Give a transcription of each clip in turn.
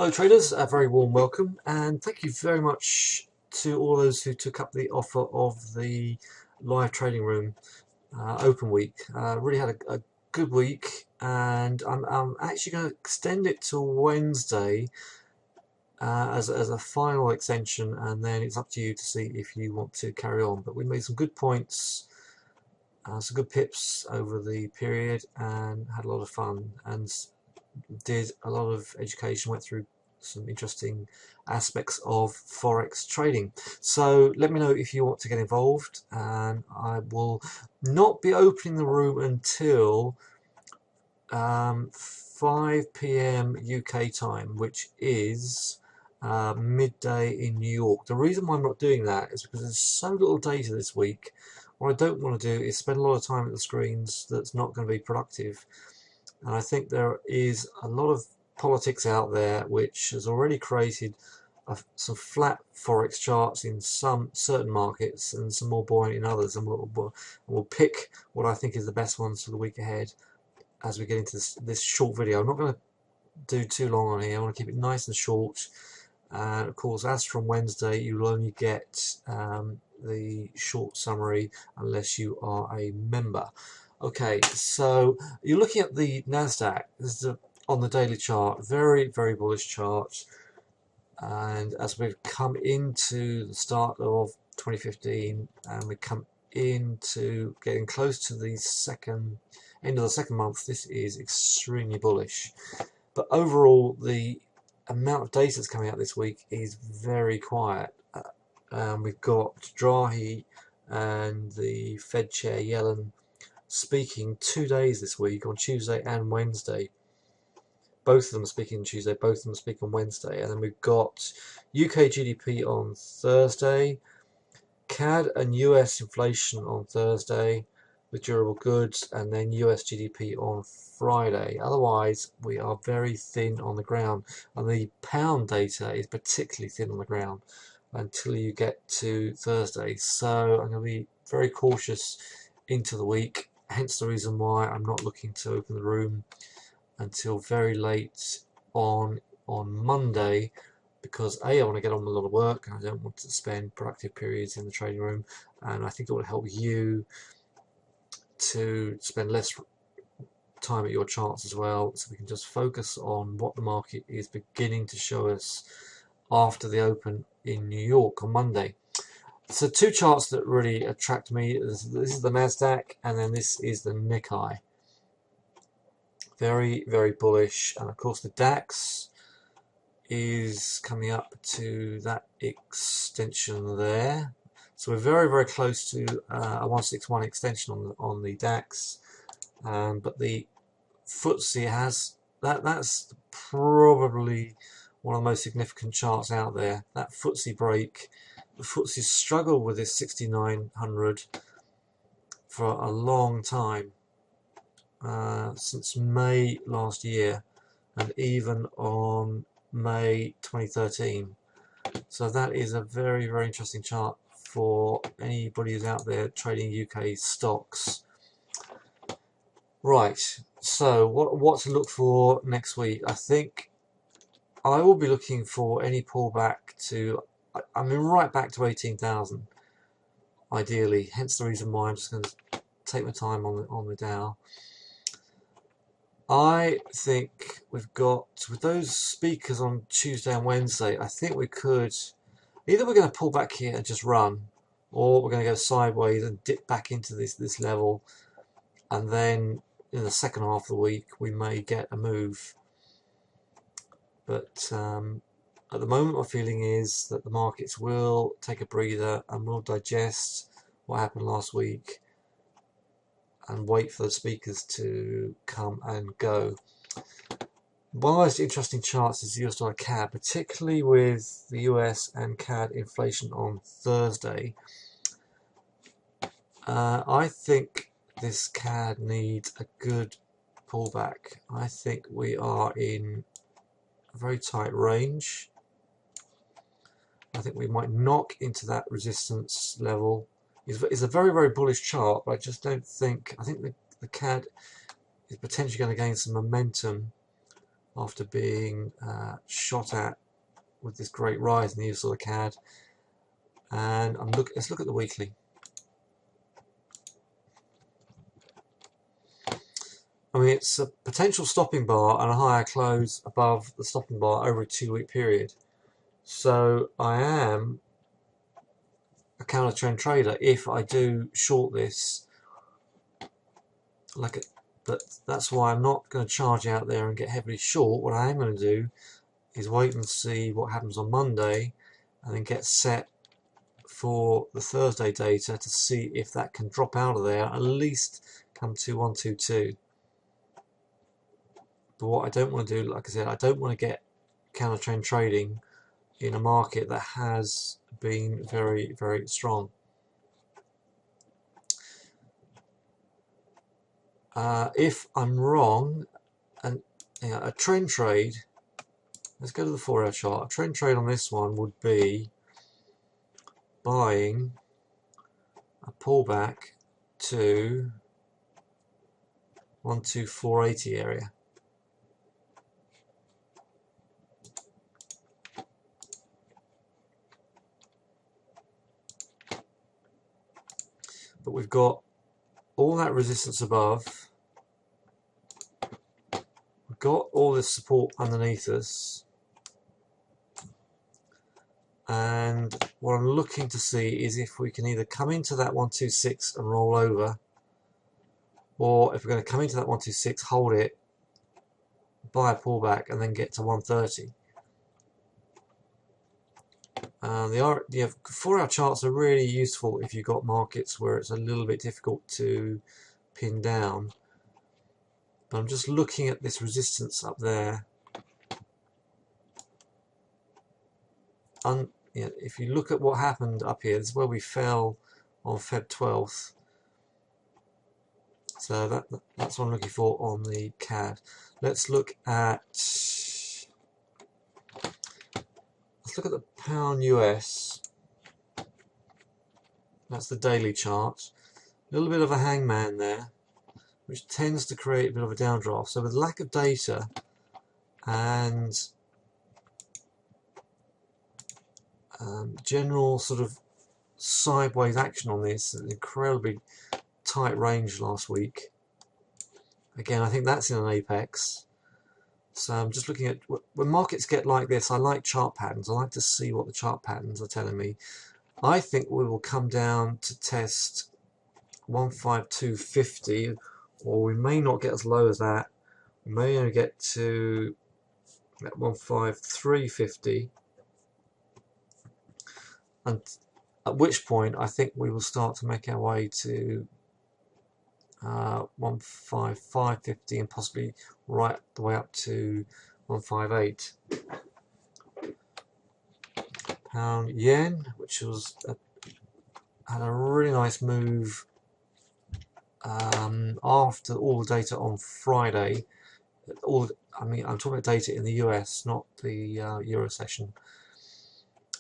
Hello traders, a very warm welcome and thank you very much to all those who took up the offer of the live trading room open week. Really had a good week, and I'm actually going to extend it to Wednesday as a final extension, and then it's up to you to see if you want to carry on. But we made some good points, some good pips over the period, and had a lot of fun and did a lot of education, went through some interesting aspects of forex trading. So let me know if you want to get involved, and I will not be opening the room until 5 p.m. UK time, which is midday in New York. The reason why I'm not doing that is because there's so little data this week. What I don't want to do is spend a lot of time at the screens that's not going to be productive. And I think there is a lot of politics out there which has already created some flat forex charts in some certain markets and some more buoyant in others, and we'll pick what I think is the best ones for the week ahead as we get into this short video. I'm not going to do too long on here. I want to keep it nice and short, and of course, as from Wednesday, you will only get the short summary unless you are a member. Okay, so you're looking at the Nasdaq. This is on the daily chart, very bullish chart, and as we've come into the start of 2015 and we come into getting close to the end of the second month, this is extremely bullish. But overall, the amount of data that's coming out this week is very quiet. We've got Drahi and the Fed Chair Yellen speaking 2 days this week, on Tuesday and Wednesday. Both of them are speaking Tuesday, both of them are speaking Wednesday. And then we've got UK GDP on Thursday, CAD and US inflation on Thursday with durable goods, and then US GDP on Friday. Otherwise, we are very thin on the ground, and the pound data is particularly thin on the ground until you get to Thursday. So I'm going to be very cautious into the week, hence the reason why I'm not looking to open the room until very late on Monday, because I want to get on with a lot of work and I don't want to spend productive periods in the trading room, and I think it will help you to spend less time at your charts as well, so we can just focus on what the market is beginning to show us after the open in New York on Monday. So two charts that really attract me. This is the Nasdaq, and then this is the Nikkei. Very bullish, and of course the DAX is coming up to that extension there. So we're very close to a 161 extension on the DAX, but the FTSE has that's probably one of the most significant charts out there. That FTSE break. The FTSE struggled with this 6,900 for a long time, since May last year, and even on May 2013. So that is a very interesting chart for anybody who's out there trading UK stocks. Right, so what to look for next week? I think I will be looking for any pullback to, I mean, right back to 18,000 ideally, hence the reason why I'm just going to take my time on the Dow. I think we've got, with those speakers on Tuesday and Wednesday, I think we could, either we're going to pull back here and just run, or we're going to go sideways and dip back into this level, and then in the second half of the week we may get a move. But at the moment my feeling is that the markets will take a breather and will digest what happened last week and wait for the speakers to come and go. One of the most interesting charts is the US dollar CAD, particularly with the US and CAD inflation on Thursday. I think this CAD needs a good pullback. I think we are in a very tight range. I think we might knock into that resistance level. It's a very bullish chart, but I just don't think, I think the CAD is potentially going to gain some momentum after being shot at with this great rise in the use of the CAD. And let's look at the weekly. I mean, it's a potential stopping bar and a higher close above the stopping bar over a 2-week period. So I am a counter trend trader if I do short this. But that's why I'm not going to charge out there and get heavily short. What I am going to do is wait and see what happens on Monday, and then get set for the Thursday data to see if that can drop out of there, at least come to 122. But what I don't want to do, like I said, I don't want to get counter trend trading in a market that has been very, very strong. If I'm wrong, and a trend trade, let's go to the 4-hour chart. A trend trade on this one would be buying a pullback to 12480 area. But we've got all that resistance above. We've got all this support underneath us. And what I'm looking to see is if we can either come into that 126 and roll over, or if we're going to come into that 126, hold it, buy a pullback, and then get to 130. The 4-hour charts are really useful if you've got markets where it's a little bit difficult to pin down. But I'm just looking at this resistance up there. If you look at what happened up here, this is where we fell on Feb 12th. So that's what I'm looking for on the CAD. Let's look at the pound US. That's the daily chart. A little bit of a hangman there, which tends to create a bit of a downdraft. So with lack of data and general sort of sideways action on this, an incredibly tight range last week. Again, I think that's in an apex. So I'm just looking at when markets get like this. I like chart patterns. I like to see what the chart patterns are telling me. I think we will come down to test 15250, or we may not get as low as that. We may only get to 15350, and at which point I think we will start to make our way to 15550 and possibly right the way up to 158. Pound yen, which was had a really nice move after all the data on Friday. I'm talking about data in the US, not the Euro session.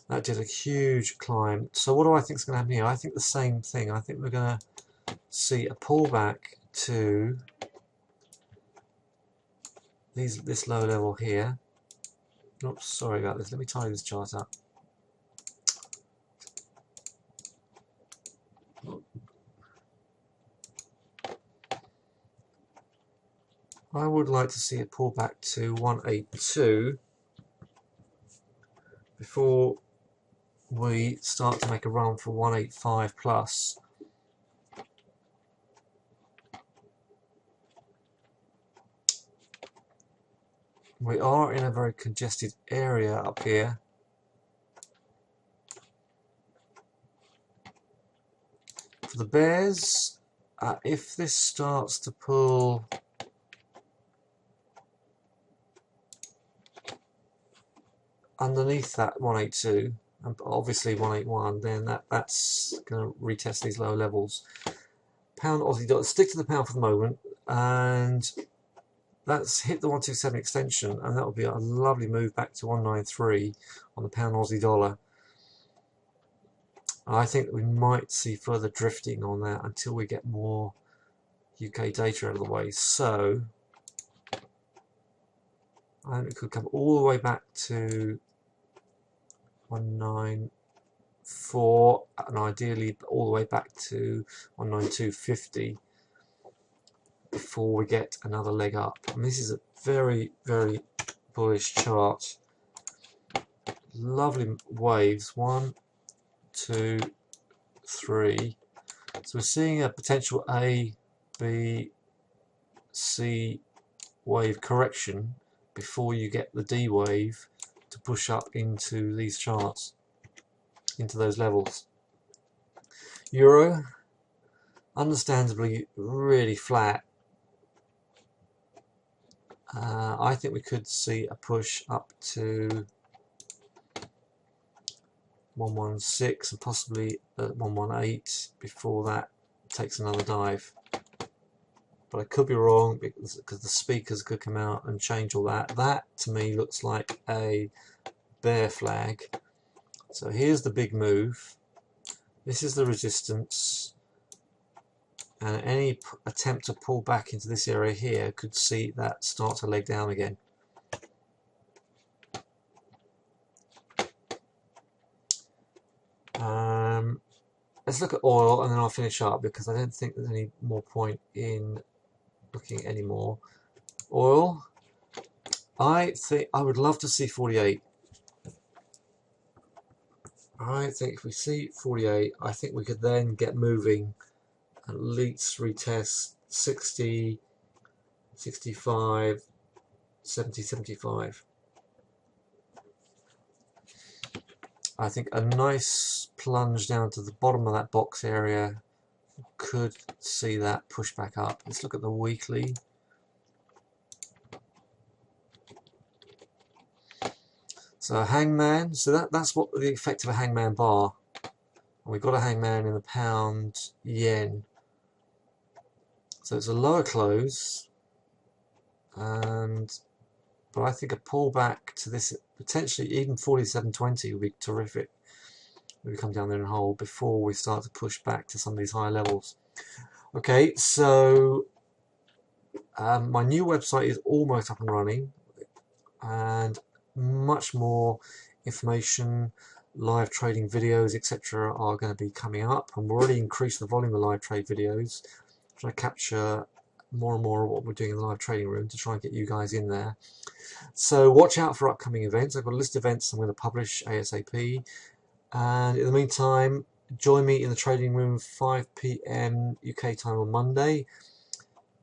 That did a huge climb. So what do I think is going to happen here? I think the same thing. I think we're going to see a pullback to this low level here. Oops, sorry about this. Let me tidy this chart up. I would like to see it pull back to 182 before we start to make a run for 185 plus. We are in a very congested area up here. For the bears, if this starts to pull underneath that 182, and obviously 181, then that's going to retest these lower levels. Pound Aussie dollar, stick to the pound for the moment, and that's hit the 127 extension, and that will be a lovely move back to 193 on the pound Aussie dollar. I think we might see further drifting on that until we get more UK data out of the way. So and it could come all the way back to 194, and ideally all the way back to 192.50 before we get another leg up. And this is a very, very bullish chart. Lovely waves, 1, 2, 3. So we're seeing a potential A, B, C wave correction before you get the D wave to push up into these charts, into those levels. Euro, understandably really flat. I think we could see a push up to 116 and possibly 118 before that takes another dive. But I could be wrong because the speakers could come out and change all that. That to me looks like a bear flag. So here's the big move. This is the resistance, and any attempt to pull back into this area here could see that start to leg down again. Let's look at oil and then I'll finish up because I don't think there's any more point in looking anymore. Oil, I think I would love to see 48. I think if we see 48, I think we could then get moving, at least retest 60, 65, 70, 75. I think a nice plunge down to the bottom of that box area could see that push back up. Let's look at the weekly. So a hangman, so that's what the effect of a hangman bar. And we've got a hangman in the pound yen. So it's a lower close, but I think a pullback to this, potentially even 47.20 would be terrific. We come down there and hold before we start to push back to some of these higher levels. Okay, so my new website is almost up and running, and much more information, live trading videos, etc. are going to be coming up, and we've already increased the volume of live trade videos, trying to capture more and more of what we're doing in the live trading room to try and get you guys in there. So watch out for upcoming events. I've got a list of events I'm going to publish ASAP, and in the meantime join me in the trading room 5 PM UK time on Monday,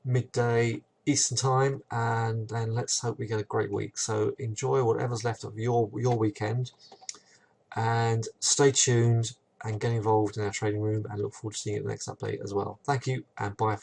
midday Eastern time, and then let's hope we get a great week. So enjoy whatever's left of your weekend, and stay tuned and get involved in our trading room, and look forward to seeing you at the next update as well. Thank you, and bye for now.